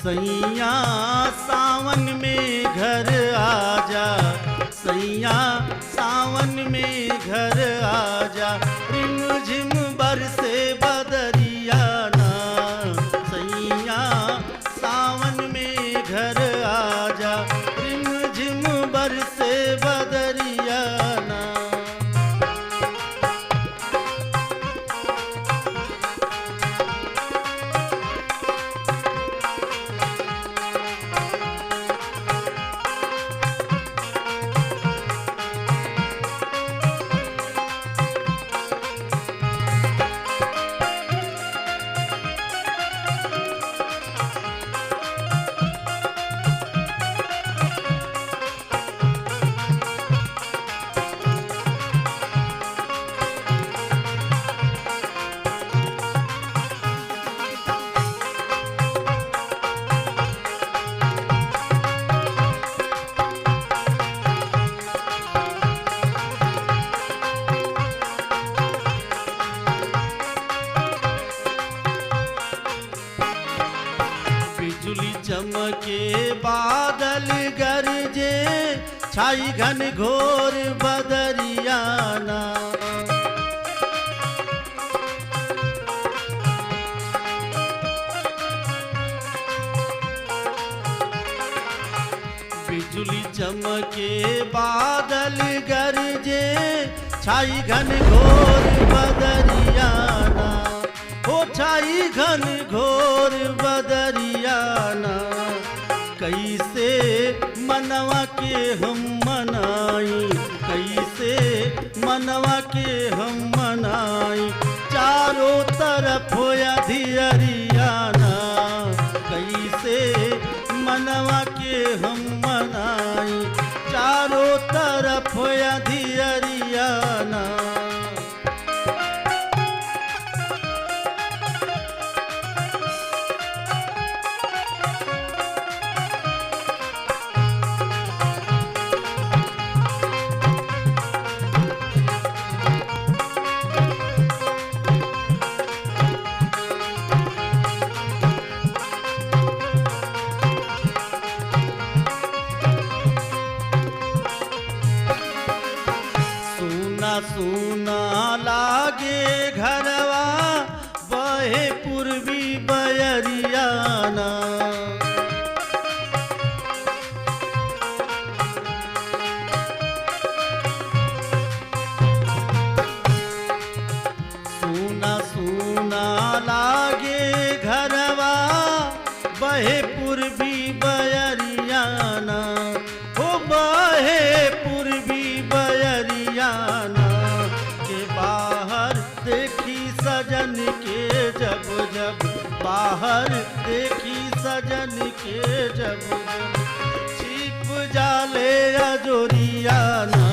सैया सावन में घर आजा, सैया सावन में घर आजा, रिम झिम बरसे बदरिया ना, सैया सावन में घर आजा, रिम झिम बरसे बदरिया ना। बिजुली चमके बादल गरजे, छाई घन घोर बदरियाना, बिजुली चमके बादल गरजे, छाई घन घोर बदरियाना, हो छाई घन घोर बदरियाना। कैसे मनवा के हम मनाई, कैसे मनवा के हम मनाई, चारों तरफ अधियरियाना, कैसे मनवा के हम मनाई, चारों तरफ अधियरियाना। सूना लागे घरवा, बहे पूर्वी बयरियाना, सूना सूना लागे घरवा, बहे पूर्वी बयरियाना, हो बहे पूर्वी बयरियाना। देखी सजन के जब जब, बाहर देखी सजन के जब जब, छिप जाले अजोरियाना,